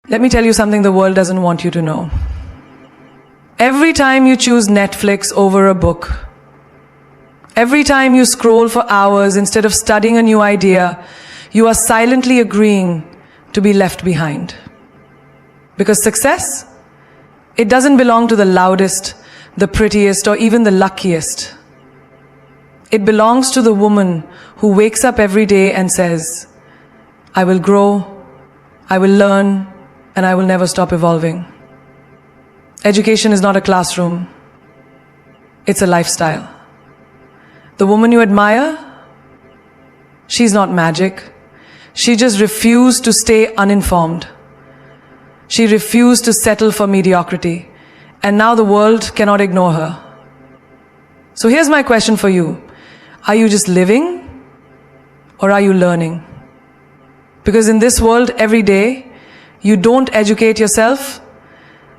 Let me tell you something the world doesn't want you to know. Every time you choose Netflix over a book, every time you scroll for hours instead of studying a new idea, you are silently agreeing to be left behind. Because success, it doesn't belong to the loudest, the prettiest, or even the luckiest. It belongs to the woman who wakes up every day and says, I will grow, I will learn, and I will never stop evolving. Education is not a classroom. It's a lifestyle. The woman you admire, she's not magic. She just refused to stay uninformed. She refused to settle for mediocrity. And now the world cannot ignore her. So here's my question for you. Are you just living or are you learning? Because in this world, every day, you don't educate yourself,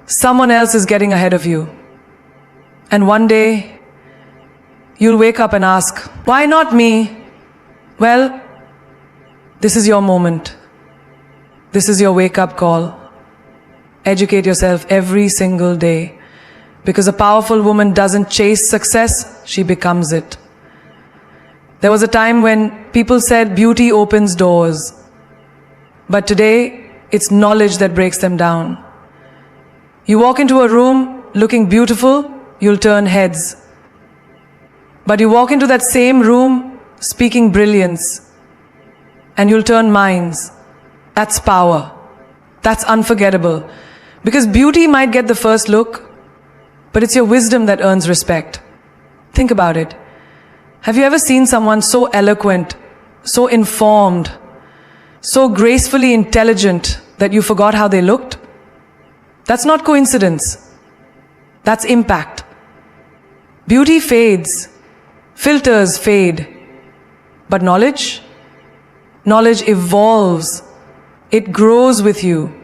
someone else is getting ahead of you. And one day, you'll wake up and ask, why not me? Well, this is your moment. This is your wake-up call. Educate yourself every single day. Because a powerful woman doesn't chase success, she becomes it. There was a time when people said beauty opens doors. But today, it's knowledge that breaks them down. You walk into a room looking beautiful, you'll turn heads. But you walk into that same room speaking brilliance, and you'll turn minds. That's power. That's unforgettable. Because beauty might get the first look, but it's your wisdom that earns respect. Think about it. Have you ever seen someone so eloquent, so informed, so gracefully intelligent that you forgot how they looked? That's not coincidence. That's impact. Beauty fades. Filters fade. But knowledge? Knowledge evolves. It grows with you,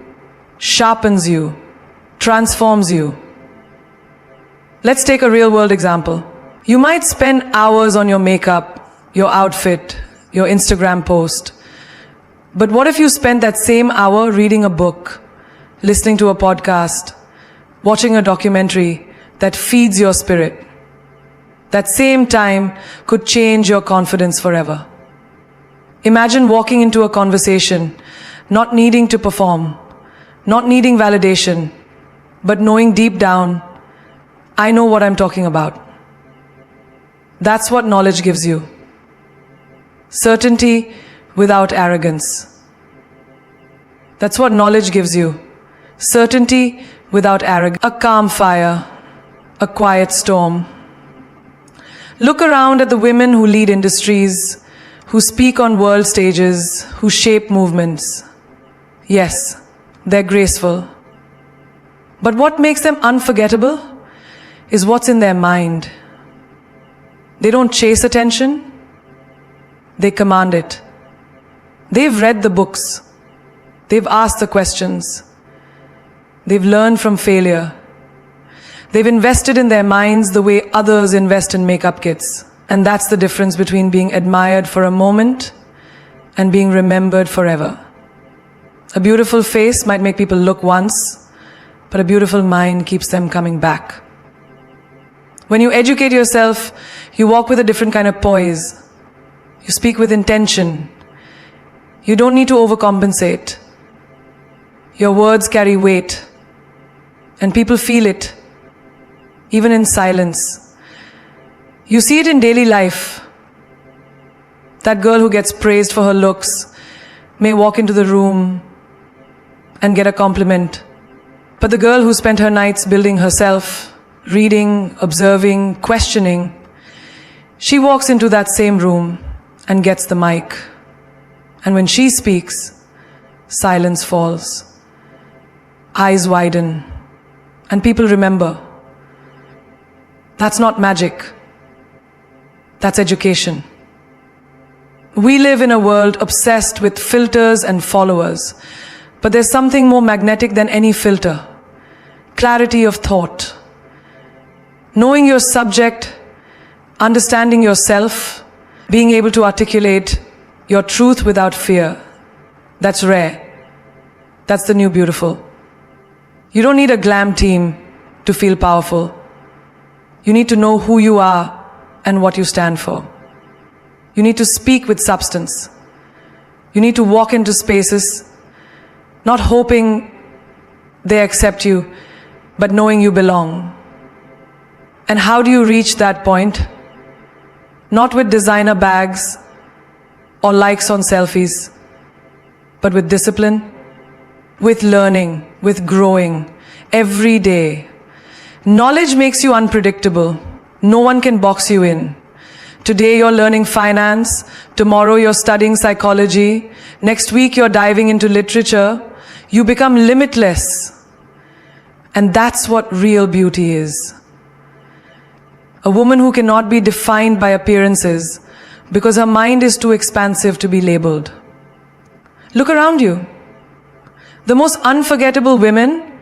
sharpens you, transforms you. Let's take a real-world example. You might spend hours on your makeup, your outfit, your Instagram post. But what if you spent that same hour reading a book, listening to a podcast, watching a documentary that feeds your spirit? That same time could change your confidence forever. Imagine walking into a conversation, not needing to perform, not needing validation, but knowing deep down, I know what I'm talking about. That's what knowledge gives you. Certainty without arrogance. That's what knowledge gives you. Certainty without arrogance. A calm fire, a quiet storm. Look around at the women who lead industries, who speak on world stages, who shape movements. Yes, they're graceful. But what makes them unforgettable is what's in their mind. They don't chase attention, they command it. They've read the books, they've asked the questions, they've learned from failure. They've invested in their minds the way others invest in makeup kits. And that's the difference between being admired for a moment and being remembered forever. A beautiful face might make people look once, but a beautiful mind keeps them coming back. When you educate yourself, you walk with a different kind of poise. You speak with intention. You don't need to overcompensate. Your words carry weight, and people feel it, even in silence. You see it in daily life. That girl who gets praised for her looks may walk into the room and get a compliment. But the girl who spent her nights building herself, reading, observing, questioning, she walks into that same room and gets the mic. And when she speaks, silence falls. Eyes widen. And people remember. That's not magic. That's education. We live in a world obsessed with filters and followers. But there's something more magnetic than any filter. Clarity of thought. Knowing your subject, understanding yourself, being able to articulate your truth without fear. That's rare. That's the new beautiful. You don't need a glam team to feel powerful. You need to know who you are and what you stand for. You need to speak with substance. You need to walk into spaces, not hoping they accept you, but knowing you belong. And how do you reach that point? Not with designer bags or likes on selfies, but with discipline, with learning, with growing every day. Knowledge makes you unpredictable. No one can box you in. Today you're learning finance, tomorrow you're studying psychology, next week you're diving into literature. You become limitless. And that's what real beauty is. A woman who cannot be defined by appearances because her mind is too expansive to be labeled. Look around you. The most unforgettable women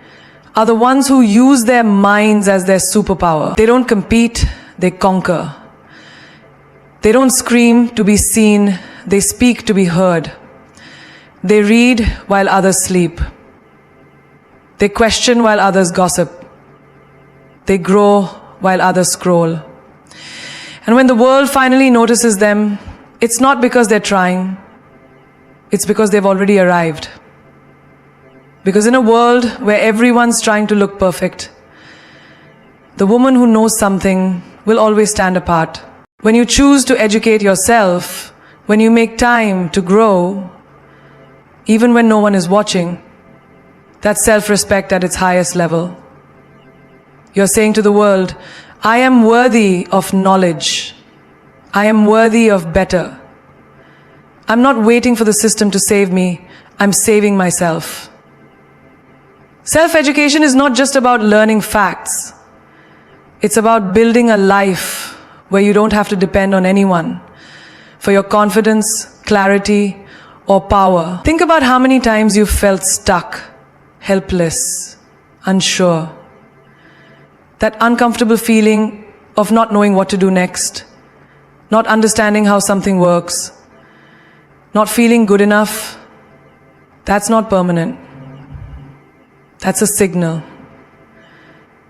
are the ones who use their minds as their superpower. They don't compete, they conquer. They don't scream to be seen, they speak to be heard. They read while others sleep. They question while others gossip. They grow while others scroll. And when the world finally notices them, it's not because they're trying, it's because they've already arrived. Because in a world where everyone's trying to look perfect, the woman who knows something will always stand apart. When you choose to educate yourself, when you make time to grow, even when no one is watching, that's self-respect at its highest level. You're saying to the world, I am worthy of knowledge. I am worthy of better. I'm not waiting for the system to save me. I'm saving myself. Self-education is not just about learning facts. It's about building a life where you don't have to depend on anyone for your confidence, clarity, or power. Think about how many times you've felt stuck, helpless, unsure. That uncomfortable feeling of not knowing what to do next, not understanding how something works, not feeling good enough, that's not permanent. That's a signal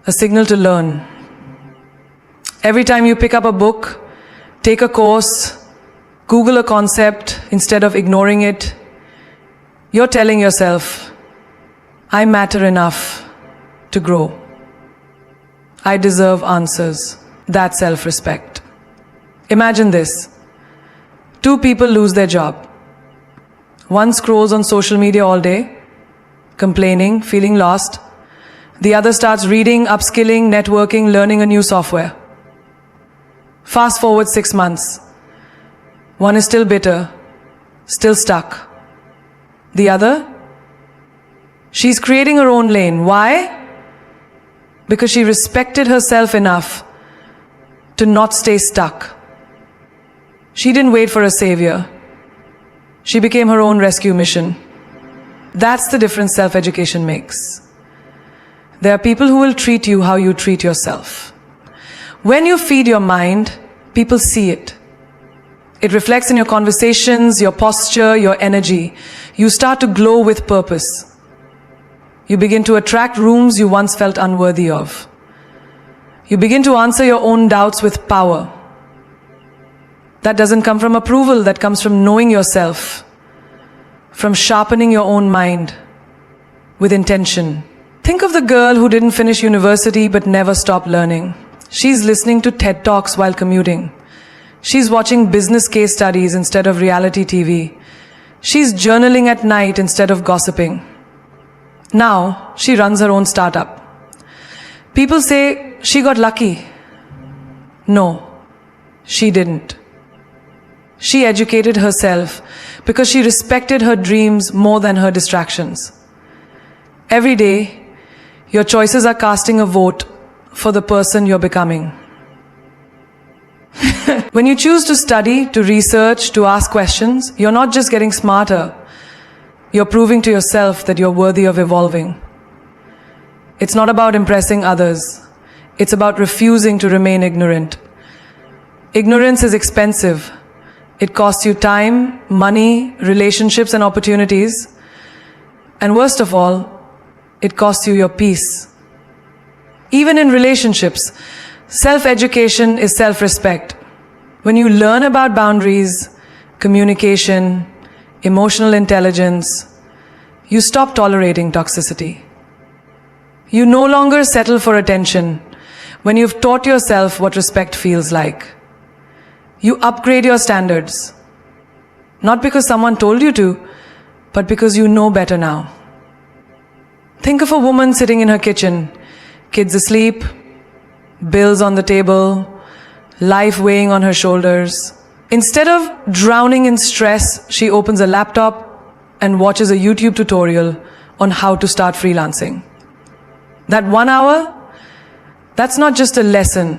to learn. Every time you pick up a book, take a course, Google a concept instead of ignoring it, you're telling yourself, I matter enough to grow. I deserve answers. That's self-respect. Imagine this. 2 people lose their job. One scrolls on social media all day, complaining, feeling lost. The other starts reading, upskilling, networking, learning a new software. Fast forward 6 months. One is still bitter, still stuck. The other? She's creating her own lane. Why? Because she respected herself enough to not stay stuck. She didn't wait for a savior. She became her own rescue mission. That's the difference self-education makes. There are people who will treat you how you treat yourself. When you feed your mind, people see it. It reflects in your conversations, your posture, your energy. You start to glow with purpose. You begin to attract rooms you once felt unworthy of. You begin to answer your own doubts with power. That doesn't come from approval, that comes from knowing yourself, from sharpening your own mind with intention. Think of the girl who didn't finish university but never stopped learning. She's listening to TED Talks while commuting. She's watching business case studies instead of reality TV. She's journaling at night instead of gossiping. Now, she runs her own startup. People say she got lucky. No, she didn't. She educated herself because she respected her dreams more than her distractions. Every day, your choices are casting a vote for the person you're becoming. When you choose to study, to research, to ask questions, you're not just getting smarter. You're proving to yourself that you're worthy of evolving. It's not about impressing others. It's about refusing to remain ignorant. Ignorance is expensive. It costs you time, money, relationships, and opportunities. And worst of all, it costs you your peace. Even in relationships, self-education is self-respect. When you learn about boundaries, communication, emotional intelligence, you stop tolerating toxicity. You no longer settle for attention when you've taught yourself what respect feels like. You upgrade your standards, not because someone told you to, but because you know better now. Think of a woman sitting in her kitchen, kids asleep, bills on the table, life weighing on her shoulders. Instead of drowning in stress, she opens a laptop and watches a YouTube tutorial on how to start freelancing. That 1 hour, that's not just a lesson,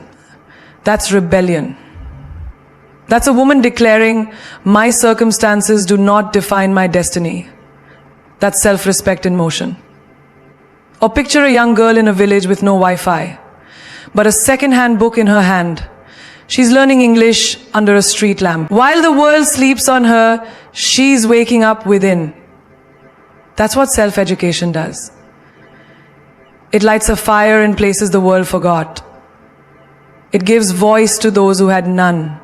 that's rebellion. That's a woman declaring, my circumstances do not define my destiny. That's self-respect in motion. Or picture a young girl in a village with no Wi-Fi, but a second-hand book in her hand. She's learning English under a street lamp. While the world sleeps on her, she's waking up within. That's what self-education does. It lights a fire in places the world forgot. It gives voice to those who had none.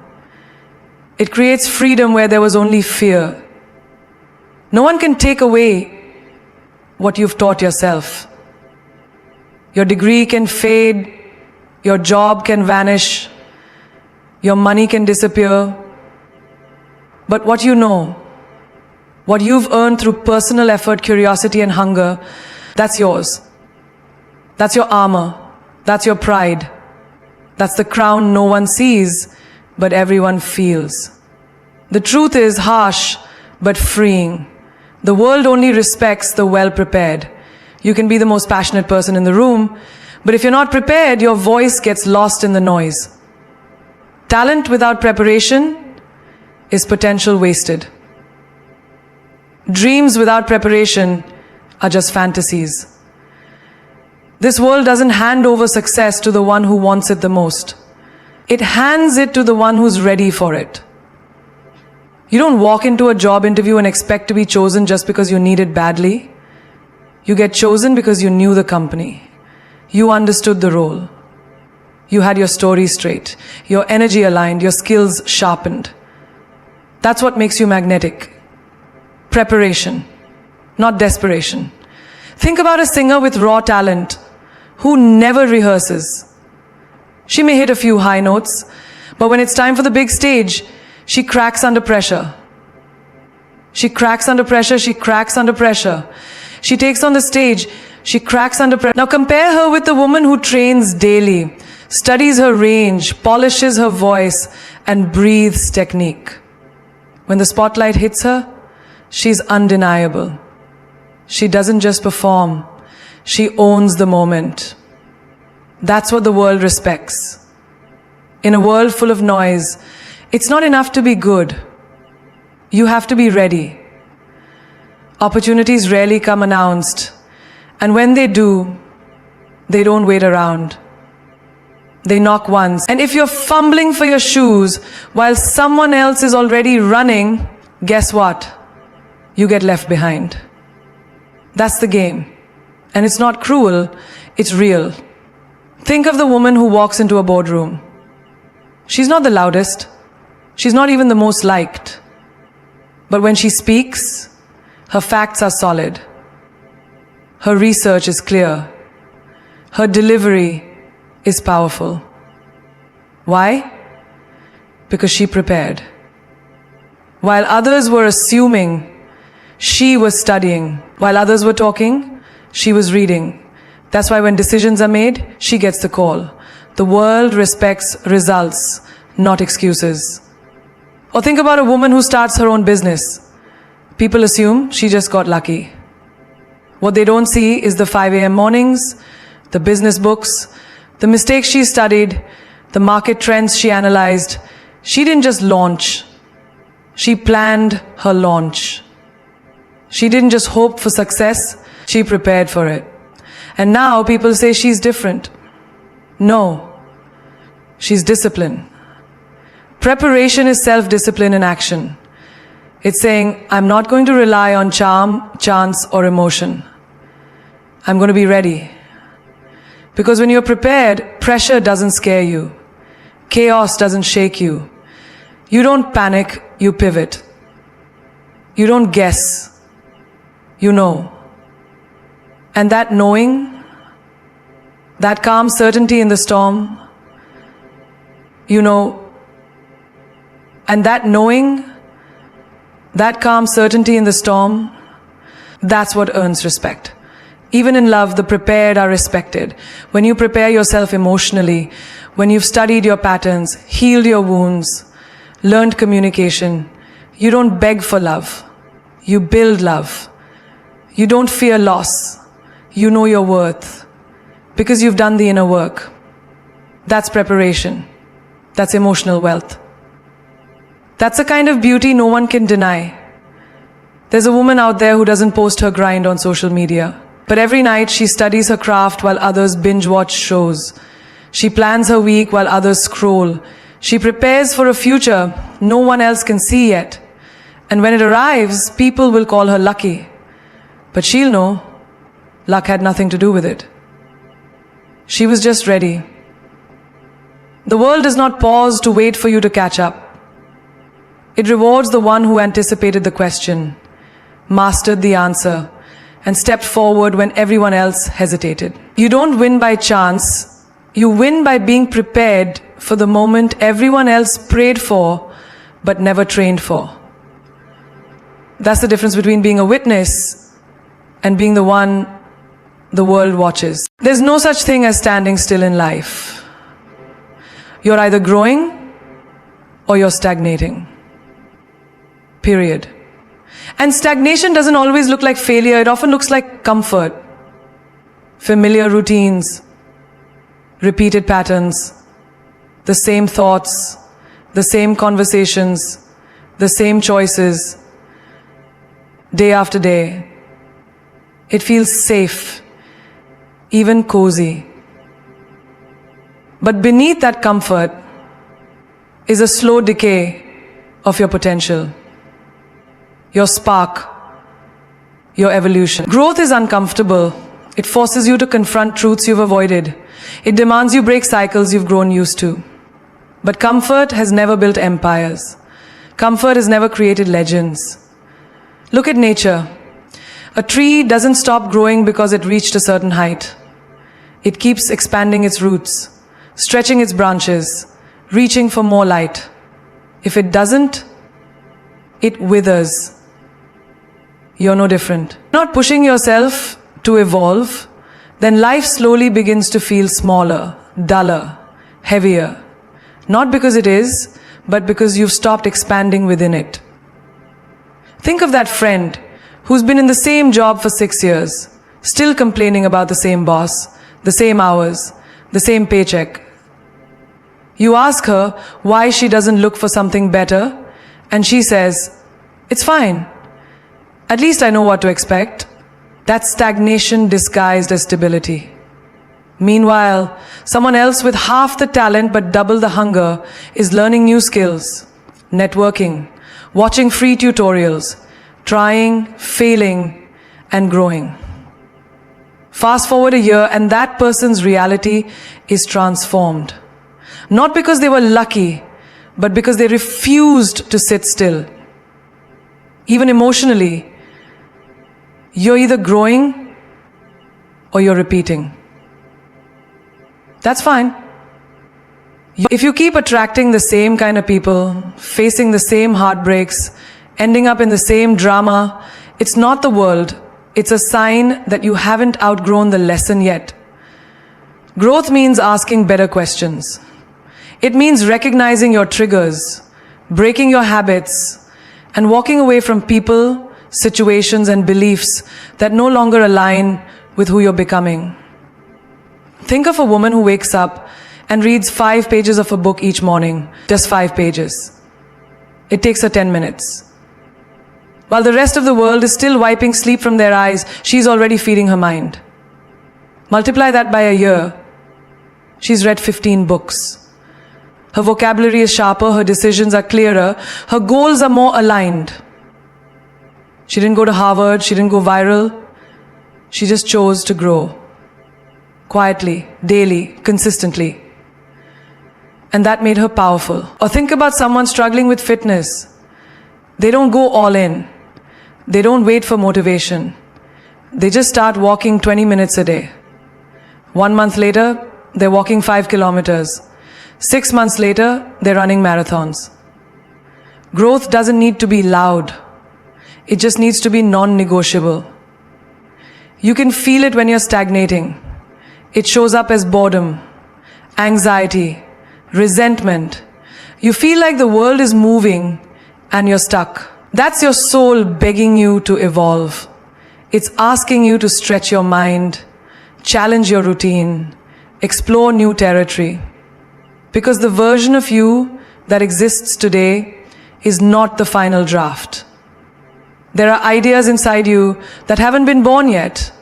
It creates freedom where there was only fear. No one can take away what you've taught yourself. Your degree can fade, your job can vanish, your money can disappear. But what you know, what you've earned through personal effort, curiosity and hunger, that's yours. That's your armor. That's your pride. That's the crown no one sees, but everyone feels. The truth is harsh, but freeing. The world only respects the well-prepared. You can be the most passionate person in the room, but if you're not prepared, your voice gets lost in the noise. Talent without preparation is potential wasted. Dreams without preparation are just fantasies. This world doesn't hand over success to the one who wants it the most. It hands it to the one who's ready for it. You don't walk into a job interview and expect to be chosen just because you need it badly. You get chosen because you knew the company. You understood the role. You had your story straight, your energy aligned, your skills sharpened. That's what makes you magnetic. Preparation, not desperation. Think about a singer with raw talent who never rehearses. She may hit a few high notes, but when it's time for the big stage, she cracks under pressure. She cracks under pressure, she cracks under pressure. She takes on the stage, she cracks under pressure. Now compare her with the woman who trains daily, studies her range, polishes her voice, and breathes technique. When the spotlight hits her, she's undeniable. She doesn't just perform, she owns the moment. That's what the world respects. In a world full of noise, it's not enough to be good. You have to be ready. Opportunities rarely come announced, and when they do, they don't wait around. They knock once. And if you're fumbling for your shoes while someone else is already running, guess what? You get left behind. That's the game. And it's not cruel, it's real. Think of the woman who walks into a boardroom. She's not the loudest. She's not even the most liked. But when she speaks, her facts are solid. Her research is clear. Her delivery is powerful. Why? Because she prepared. While others were assuming, she was studying. While others were talking, she was reading. That's why when decisions are made, she gets the call. The world respects results, not excuses. Or think about a woman who starts her own business. People assume she just got lucky. What they don't see is the 5 a.m. mornings, the business books, the mistakes she studied, the market trends she analyzed. She didn't just launch. She planned her launch. She didn't just hope for success, she prepared for it. And now people say she's different. No, she's disciplined. Preparation is self-discipline in action. It's saying, I'm not going to rely on charm, chance, or emotion. I'm going to be ready. Because when you're prepared, pressure doesn't scare you. Chaos doesn't shake you. You don't panic, you pivot. You don't guess. You know. And that knowing, that calm certainty in the storm, you know, and that knowing, that calm certainty in the storm, that's what earns respect. Even in love, the prepared are respected. When you prepare yourself emotionally, when you've studied your patterns, healed your wounds, learned communication, you don't beg for love. You build love. You don't fear loss. You know your worth. Because you've done the inner work. That's preparation. That's emotional wealth. That's a kind of beauty no one can deny. There's a woman out there who doesn't post her grind on social media. But every night she studies her craft while others binge watch shows. She plans her week while others scroll. She prepares for a future no one else can see yet. And when it arrives, people will call her lucky. But she'll know luck had nothing to do with it. She was just ready. The world does not pause to wait for you to catch up. It rewards the one who anticipated the question, mastered the answer, and stepped forward when everyone else hesitated. You don't win by chance. You win by being prepared for the moment everyone else prayed for but never trained for. That's the difference between being a witness and being the one the world watches. There's no such thing as standing still in life. You're either growing or you're stagnating. Period. And stagnation doesn't always look like failure. It often looks like comfort. Familiar routines, repeated patterns, the same thoughts, the same conversations, the same choices, day after day. It feels safe, even cozy. But beneath that comfort is a slow decay of your potential, your spark, your evolution. Growth is uncomfortable. It forces you to confront truths you've avoided. It demands you break cycles you've grown used to. But comfort has never built empires. Comfort has never created legends. Look at nature. A tree doesn't stop growing because it reached a certain height. It keeps expanding its roots, stretching its branches, reaching for more light. If it doesn't, it withers. You're no different. Not pushing yourself to evolve, then life slowly begins to feel smaller, duller, heavier. Not because it is, but because you've stopped expanding within it. Think of that friend who's been in the same job for 6 years, still complaining about the same boss, the same hours, the same paycheck. You ask her why she doesn't look for something better, and she says, "It's fine. At least I know what to expect." That's stagnation disguised as stability. Meanwhile, someone else with half the talent but double the hunger is learning new skills, networking, watching free tutorials, trying, failing, and growing. Fast forward a year and that person's reality is transformed. Not because they were lucky, but because they refused to sit still. Even emotionally, you're either growing or you're repeating. That's fine. If you keep attracting the same kind of people, facing the same heartbreaks, ending up in the same drama, it's not the world. It's a sign that you haven't outgrown the lesson yet. Growth means asking better questions. It means recognizing your triggers, breaking your habits, and walking away from people, situations, and beliefs that no longer align with who you're becoming. Think of a woman who wakes up and reads 5 pages of a book each morning, just 5 pages. It takes her 10 minutes. While the rest of the world is still wiping sleep from their eyes, she's already feeding her mind. Multiply that by a year. She's read 15 books. Her vocabulary is sharper, her decisions are clearer, her goals are more aligned. She didn't go to Harvard, she didn't go viral. She just chose to grow. Quietly, daily, consistently. And that made her powerful. Or think about someone struggling with fitness. They don't go all in. They don't wait for motivation. They just start walking 20 minutes a day. 1 month later, they're walking 5 kilometers. 6 months later, they're running marathons. Growth doesn't need to be loud. It just needs to be non-negotiable. You can feel it when you're stagnating. It shows up as boredom, anxiety, resentment. You feel like the world is moving and you're stuck. That's your soul begging you to evolve. It's asking you to stretch your mind, challenge your routine, explore new territory. Because the version of you that exists today is not the final draft. There are ideas inside you that haven't been born yet.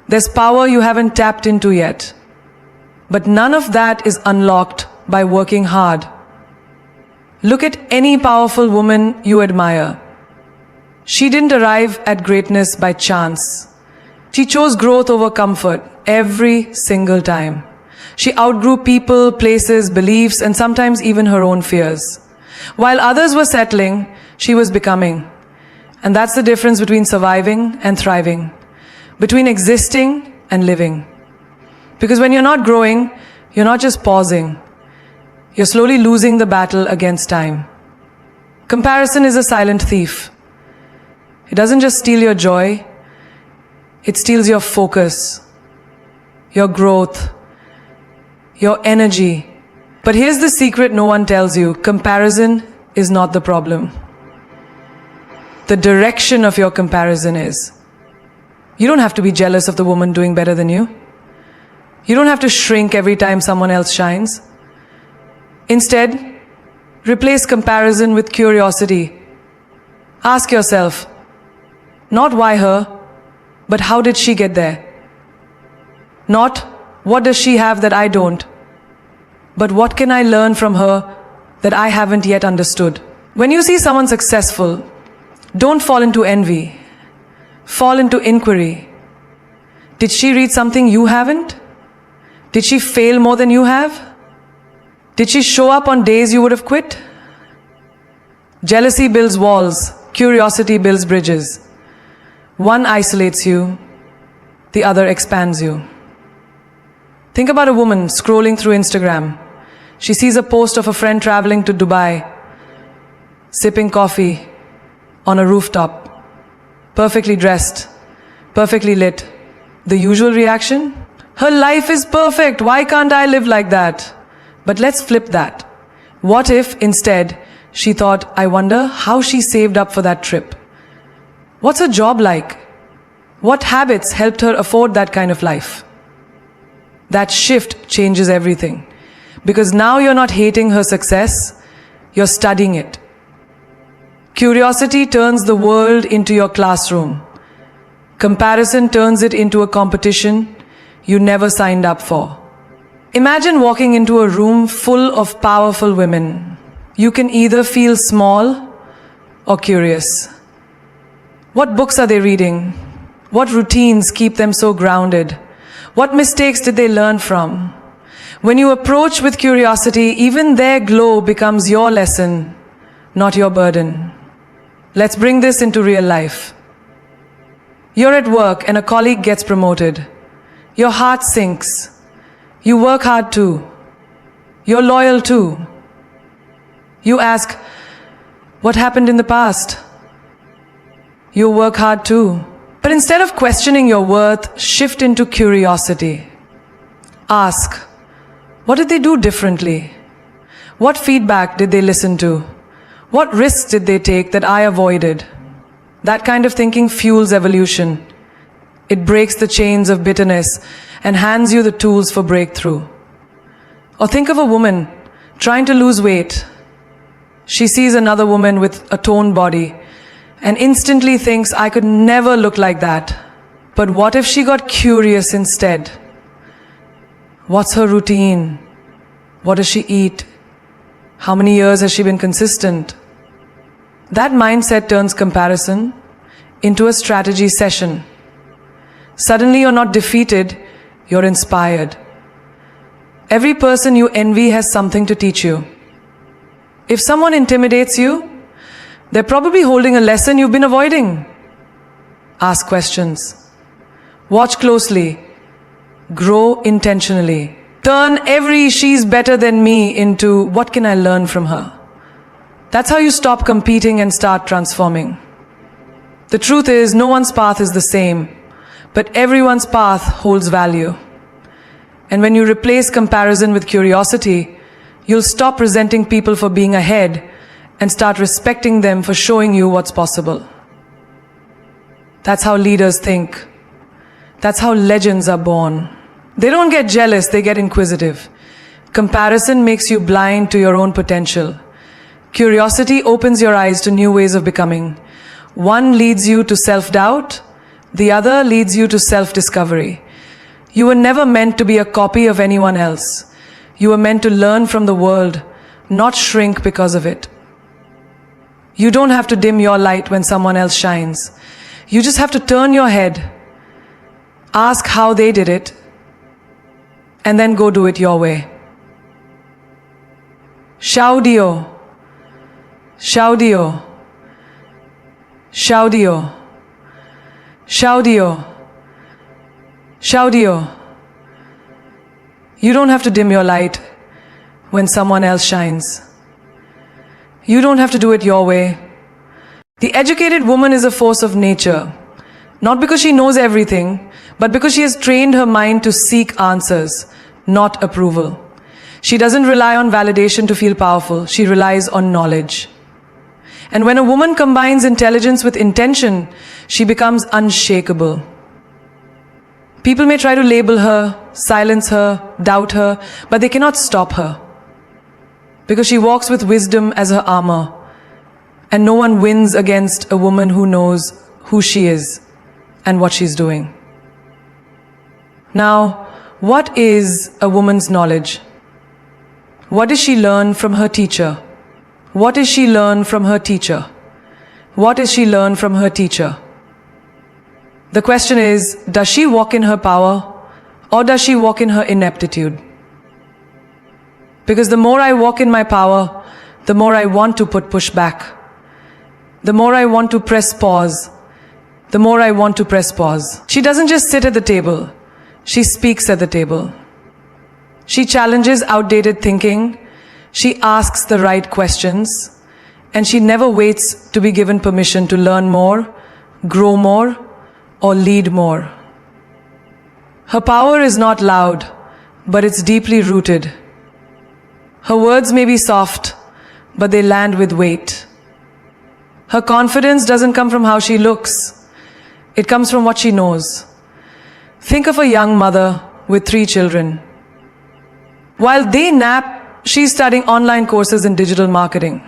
There's power you haven't tapped into yet. But none of that is unlocked by working hard. Look at any powerful woman you admire. She didn't arrive at greatness by chance. She chose growth over comfort every single time. She outgrew people, places, beliefs, and sometimes even her own fears. While others were settling, she was becoming. And that's the difference between surviving and thriving, between existing and living. Because when you're not growing, you're not just pausing. You're slowly losing the battle against time. Comparison is a silent thief. It doesn't just steal your joy, it steals your focus, your growth, your energy. But here's the secret no one tells you. Comparison is not the problem. The direction of your comparison is. You don't have to be jealous of the woman doing better than you. You don't have to shrink every time someone else shines. Instead, replace comparison with curiosity. Ask yourself, not why her, but how did she get there? Not what does she have that I don't, but what can I learn from her that I haven't yet understood? When you see someone successful, don't fall into envy. Fall into inquiry. Did she read something you haven't? Did she fail more than you have? Did she show up on days you would have quit? Jealousy builds walls. Curiosity builds bridges. One isolates you, the other expands you. Think about a woman scrolling through Instagram. She sees a post of a friend traveling to Dubai, sipping coffee on a rooftop, perfectly dressed, perfectly lit. The usual reaction? Her life is perfect. Why can't I live like that? But let's flip that. What if instead she thought, I wonder how she saved up for that trip? What's her job like? What habits helped her afford that kind of life? That shift changes everything. Because now you're not hating her success, you're studying it. Curiosity turns the world into your classroom. Comparison turns it into a competition you never signed up for. Imagine walking into a room full of powerful women. You can either feel small or curious. What books are they reading? What routines keep them so grounded? What mistakes did they learn from? When you approach with curiosity, even their glow becomes your lesson, not your burden. Let's bring this into real life. You're at work and a colleague gets promoted. Your heart sinks. You work hard too. You're loyal too. You ask, what happened in the past? You work hard too. But instead of questioning your worth, shift into curiosity. Ask, what did they do differently? What feedback did they listen to? What risks did they take that I avoided? That kind of thinking fuels evolution. It breaks the chains of bitterness and hands you the tools for breakthrough. Or think of a woman trying to lose weight. She sees another woman with a toned body and instantly thinks, I could never look like that. But what if she got curious instead? What's her routine? What does she eat? How many years has she been consistent? That mindset turns comparison into a strategy session. Suddenly you're not defeated, you're inspired. Every person you envy has something to teach you. If someone intimidates you, they're probably holding a lesson you've been avoiding. Ask questions. Watch closely. Grow intentionally. Turn every "she's better than me" into "what can I learn from her?" That's how you stop competing and start transforming. The truth is, no one's path is the same, but everyone's path holds value. And when you replace comparison with curiosity, you'll stop resenting people for being ahead and start respecting them for showing you what's possible. That's how leaders think. That's how legends are born. They don't get jealous, they get inquisitive. Comparison makes you blind to your own potential. Curiosity opens your eyes to new ways of becoming. One leads you to self-doubt, the other leads you to self-discovery. You were never meant to be a copy of anyone else. You were meant to learn from the world, not shrink because of it. You don't have to dim your light when someone else shines. You just have to turn your head, ask how they did it, and then go do it your way. Shaudio, shaudio, shaudio, shaudio, shaudio. You don't have to dim your light when someone else shines. You don't have to do it your way. The educated woman is a force of nature, not because she knows everything, but because she has trained her mind to seek answers, not approval. She doesn't rely on validation to feel powerful, she relies on knowledge. And when a woman combines intelligence with intention, she becomes unshakable. People may try to label her, silence her, doubt her, but they cannot stop her. Because she walks with wisdom as her armor. And no one wins against a woman who knows who she is and what she's doing. Now, what is a woman's knowledge? What does she learn from her teacher? What does she learn from her teacher? What does she learn from her teacher? The question is, does she walk in her power or does she walk in her ineptitude? Because the more I walk in my power, the more I want to push back. The more I want to press pause. The more I want to press pause. She doesn't just sit at the table. She speaks at the table. She challenges outdated thinking. She asks the right questions. And she never waits to be given permission to learn more, grow more, or lead more. Her power is not loud, but it's deeply rooted. Her words may be soft, but they land with weight. Her confidence doesn't come from how she looks. It comes from what she knows. Think of a young mother with 3 children. While they nap, she's studying online courses in digital marketing.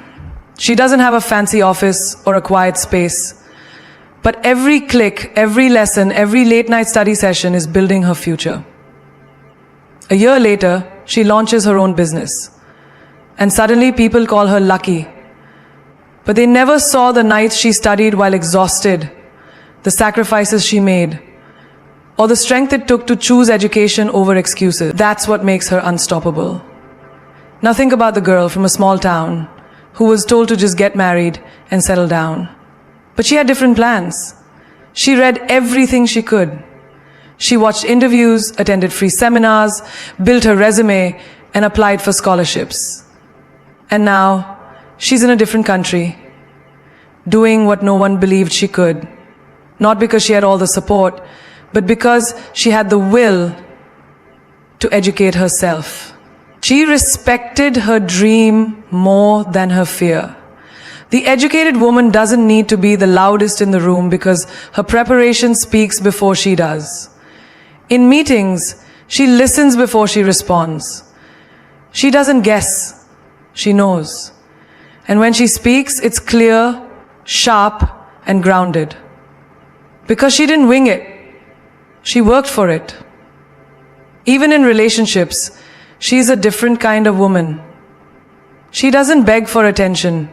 She doesn't have a fancy office or a quiet space. But every click, every lesson, every late night study session is building her future. A year later, she launches her own business. And suddenly people call her lucky. But they never saw the nights she studied while exhausted, the sacrifices she made, or the strength it took to choose education over excuses. That's what makes her unstoppable. Now think about the girl from a small town who was told to just get married and settle down. But she had different plans. She read everything she could. She watched interviews, attended free seminars, built her resume, and applied for scholarships. And now, she's in a different country, doing what no one believed she could. Not because she had all the support, but because she had the will to educate herself. She respected her dream more than her fear. The educated woman doesn't need to be the loudest in the room because her preparation speaks before she does. In meetings, she listens before she responds. She doesn't guess, she knows. And when she speaks, it's clear, sharp, and grounded. Because she didn't wing it, she worked for it. Even in relationships, she's a different kind of woman. She doesn't beg for attention.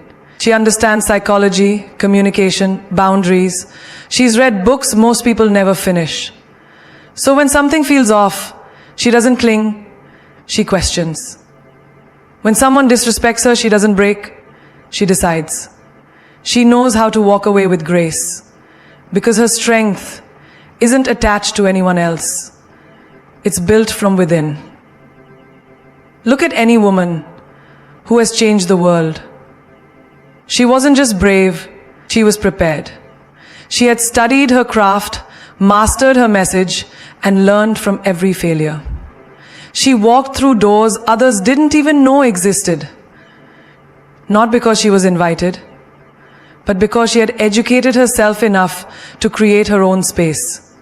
She understands psychology, communication, boundaries. She's read books most people never finish. So when something feels off, she doesn't cling, she questions. When someone disrespects her, she doesn't break, she decides. She knows how to walk away with grace, because her strength isn't attached to anyone else. It's built from within. Look at any woman who has changed the world. She wasn't just brave, she was prepared. She had studied her craft, mastered her message, and learned from every failure. She walked through doors others didn't even know existed. Not because she was invited, but because she had educated herself enough to create her own space.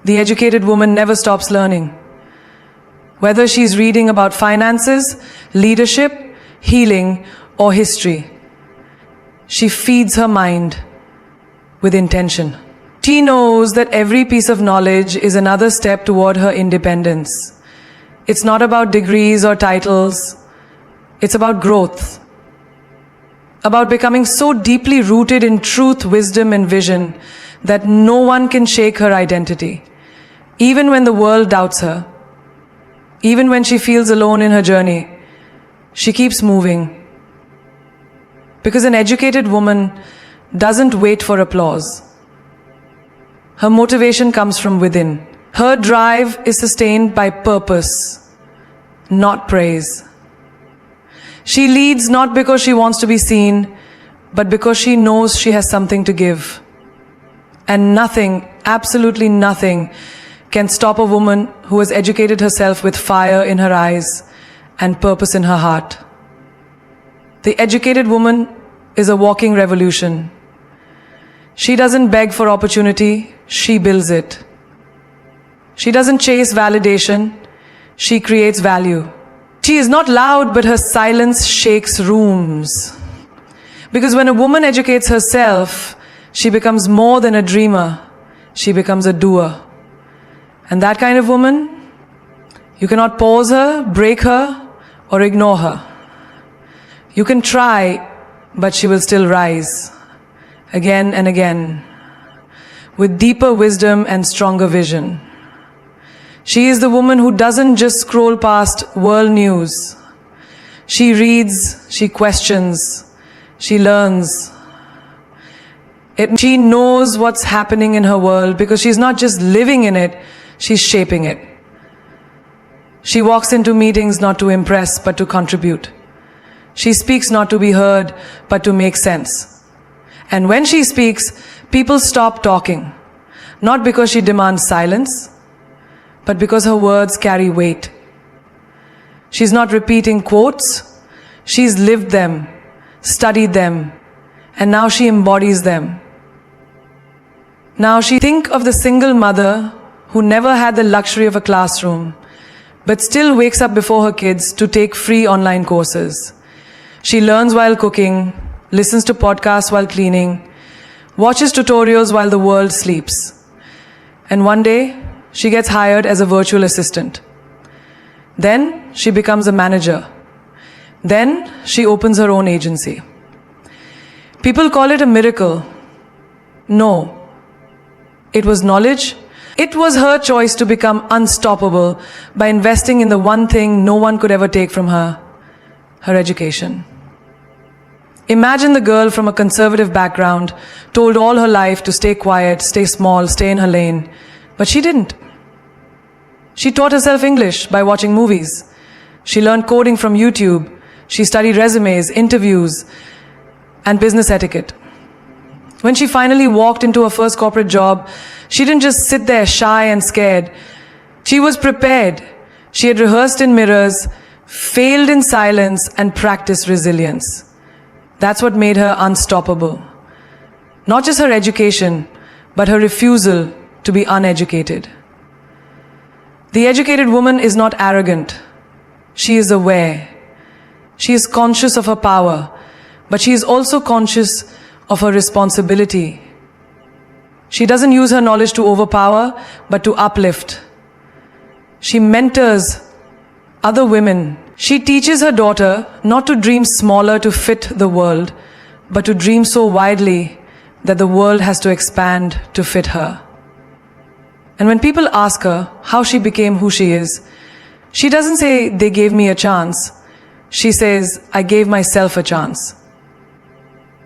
The educated woman never stops learning. Whether she's reading about finances, leadership, healing, or history, she feeds her mind with intention. She knows that every piece of knowledge is another step toward her independence. It's not about degrees or titles. It's about growth. About becoming so deeply rooted in truth, wisdom, and vision that no one can shake her identity. Even when the world doubts her, even when she feels alone in her journey, she keeps moving. Because an educated woman doesn't wait for applause. Her motivation comes from within. Her drive is sustained by purpose, not praise. She leads not because she wants to be seen, but because she knows she has something to give. And nothing, absolutely nothing, can stop a woman who has educated herself with fire in her eyes and purpose in her heart. The educated woman is a walking revolution. She doesn't beg for opportunity, she builds it. She doesn't chase validation, she creates value. She is not loud, but her silence shakes rooms. Because when a woman educates herself, she becomes more than a dreamer, she becomes a doer. And that kind of woman, you cannot pause her, break her, or ignore her. You can try, but she will still rise, again and again, with deeper wisdom and stronger vision. She is the woman who doesn't just scroll past world news. She reads, she questions, she learns. She knows what's happening in her world because she's not just living in it, she's shaping it. She walks into meetings not to impress, but to contribute. She speaks not to be heard, but to make sense. And when she speaks, people stop talking. Not because she demands silence, but because her words carry weight. She's not repeating quotes, she's lived them, studied them, and now she embodies them. Now think of the single mother who never had the luxury of a classroom, but still wakes up before her kids to take free online courses. She learns while cooking, listens to podcasts while cleaning, watches tutorials while the world sleeps. And one day, she gets hired as a virtual assistant. Then she becomes a manager. Then she opens her own agency. People call it a miracle. No. It was knowledge. It was her choice to become unstoppable by investing in the one thing no one could ever take from her, her education. Imagine the girl from a conservative background, told all her life to stay quiet, stay small, stay in her lane. But she didn't. She taught herself English by watching movies. She learned coding from YouTube. She studied resumes, interviews, and business etiquette. When she finally walked into her first corporate job, she didn't just sit there shy and scared. She was prepared. She had rehearsed in mirrors, failed in silence, and practiced resilience. That's what made her unstoppable. Not just her education, but her refusal to be uneducated. The educated woman is not arrogant. She is aware. She is conscious of her power, but she is also conscious of her responsibility. She doesn't use her knowledge to overpower, but to uplift. She mentors other women. She teaches her daughter not to dream smaller to fit the world, but to dream so widely that the world has to expand to fit her. And when people ask her how she became who she is, she doesn't say, they gave me a chance. She says, I gave myself a chance.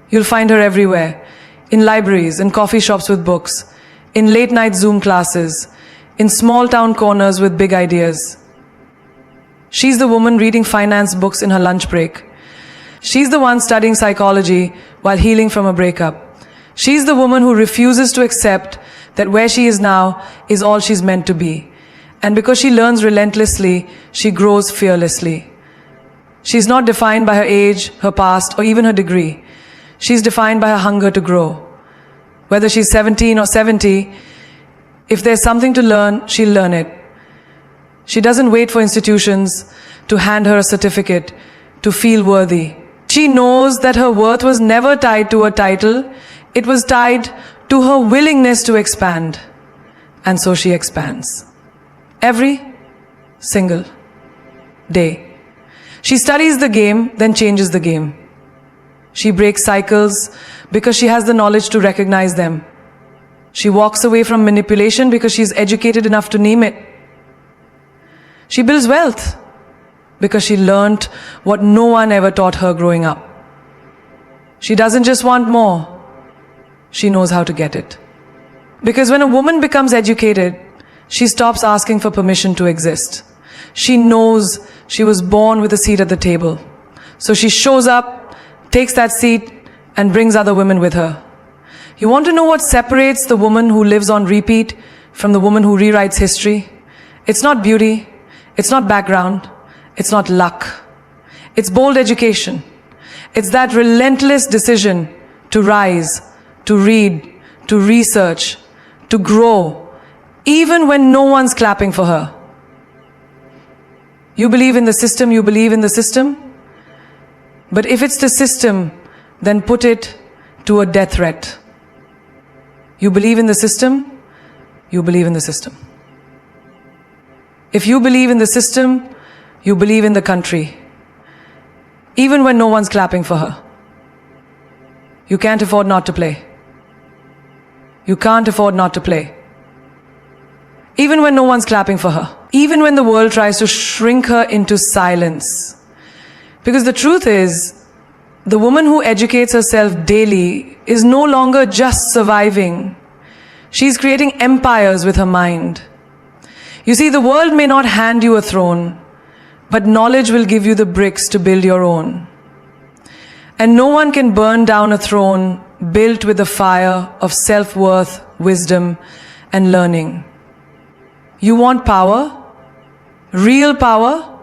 You'll find her everywhere, in libraries, in coffee shops with books, in late night Zoom classes, in small town corners with big ideas. She's the woman reading finance books in her lunch break. She's the one studying psychology while healing from a breakup. She's the woman who refuses to accept that where she is now is all she's meant to be. And because she learns relentlessly, she grows fearlessly. She's not defined by her age, her past, or even her degree. She's defined by her hunger to grow. Whether she's 17 or 70, if there's something to learn, she'll learn it. She doesn't wait for institutions to hand her a certificate to feel worthy. She knows that her worth was never tied to a title. It was tied to her willingness to expand. And so she expands. Every single day. She studies the game, then changes the game. She breaks cycles because she has the knowledge to recognize them. She walks away from manipulation because she's educated enough to name it. She builds wealth because she learned what no one ever taught her growing up. She doesn't just want more, she knows how to get it. Because when a woman becomes educated, she stops asking for permission to exist. She knows she was born with a seat at the table. So she shows up, takes that seat, and brings other women with her. You want to know what separates the woman who lives on repeat from the woman who rewrites history? It's not beauty, it's not background, it's not luck. It's bold education. It's that relentless decision to rise, to read, to research, to grow, even when no one's clapping for her. You believe in the system, you believe in the system. But if it's the system, then put it to a death threat. You believe in the system, you believe in the system. If you believe in the system, you believe in the country. Even when no one's clapping for her. You can't afford not to play. You can't afford not to play. Even when no one's clapping for her. Even when the world tries to shrink her into silence. Because the truth is, the woman who educates herself daily is no longer just surviving. She's creating empires with her mind. You see, the world may not hand you a throne, but knowledge will give you the bricks to build your own. And no one can burn down a throne built with the fire of self-worth, wisdom, and learning. You want power? Real power?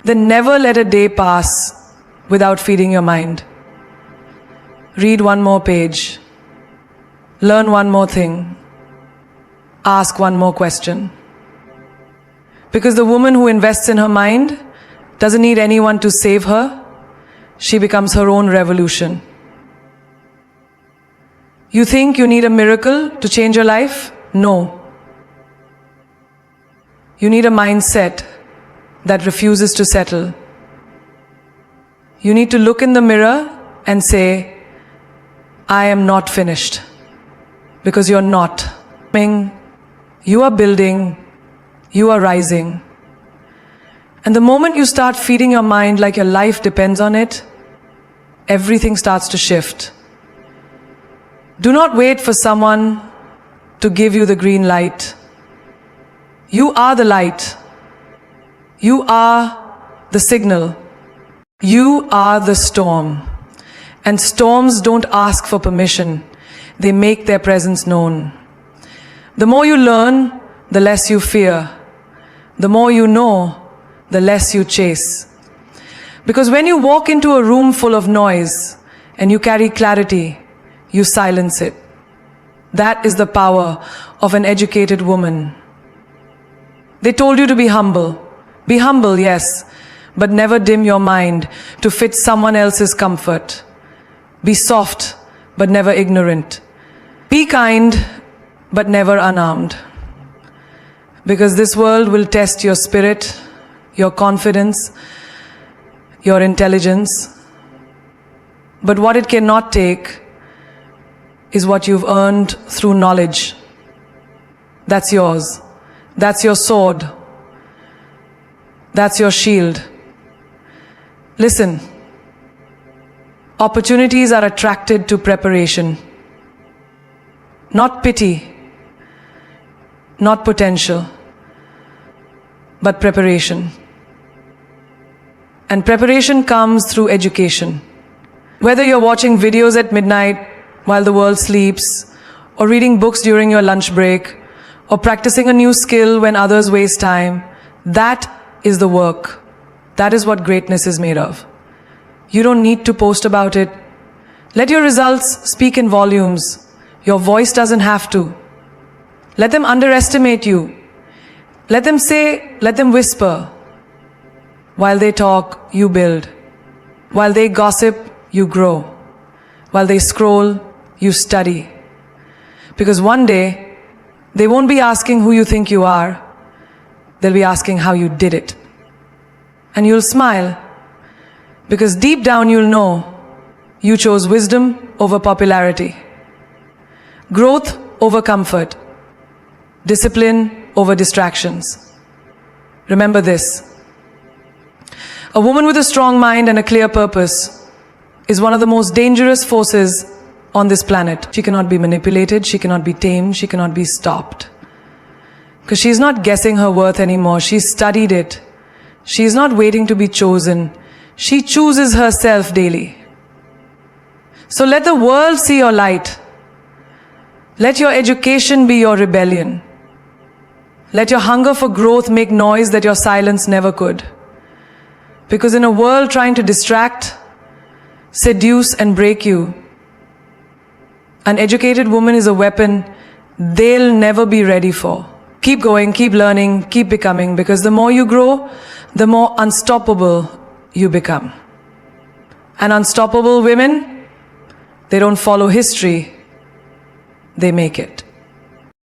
Then never let a day pass without feeding your mind. Read one more page. Learn one more thing. Ask one more question. Because the woman who invests in her mind doesn't need anyone to save her. She becomes her own revolution. You think you need a miracle to change your life? No. You need a mindset that refuses to settle. You need to look in the mirror and say, I am not finished. Because you're not. You are building, you are rising. And the moment you start feeding your mind like your life depends on it, everything starts to shift. Do not wait for someone to give you the green light. You are the light. You are the signal. You are the storm. And storms don't ask for permission. They make their presence known. The more you learn, the less you fear. The more you know, the less you chase. Because when you walk into a room full of noise and you carry clarity, you silence it. That is the power of an educated woman. They told you to be humble. Be humble, yes, but never dim your mind to fit someone else's comfort. Be soft, but never ignorant. Be kind, but never unarmed. Because this world will test your spirit, your confidence, your intelligence. But what it cannot take is what you've earned through knowledge. That's yours. That's your sword. That's your shield. Listen, opportunities are attracted to preparation, not pity, not potential, but preparation. And preparation comes through education. Whether you're watching videos at midnight while the world sleeps, or reading books during your lunch break, or practicing a new skill when others waste time, that is the work. That is what greatness is made of. You don't need to post about it. Let your results speak in volumes. Your voice doesn't have to. Let them underestimate you. Let them say, let them whisper. While they talk, you build. While they gossip, you grow. While they scroll, you study. Because one day, they won't be asking who you think you are. They'll be asking how you did it. And you'll smile. Because deep down you'll know you chose wisdom over popularity. Growth over comfort. Discipline over distractions. Remember this. A woman with a strong mind and a clear purpose is one of the most dangerous forces on this planet. She cannot be manipulated, she cannot be tamed, she cannot be stopped. Because she's not guessing her worth anymore, she's studied it. She's not waiting to be chosen. She chooses herself daily. So let the world see your light. Let your education be your rebellion. Let your hunger for growth make noise that your silence never could. Because in a world trying to distract, seduce and break you, an educated woman is a weapon they'll never be ready for. Keep going, keep learning, keep becoming, because the more you grow, the more unstoppable you become. And unstoppable women, they don't follow history, they make it.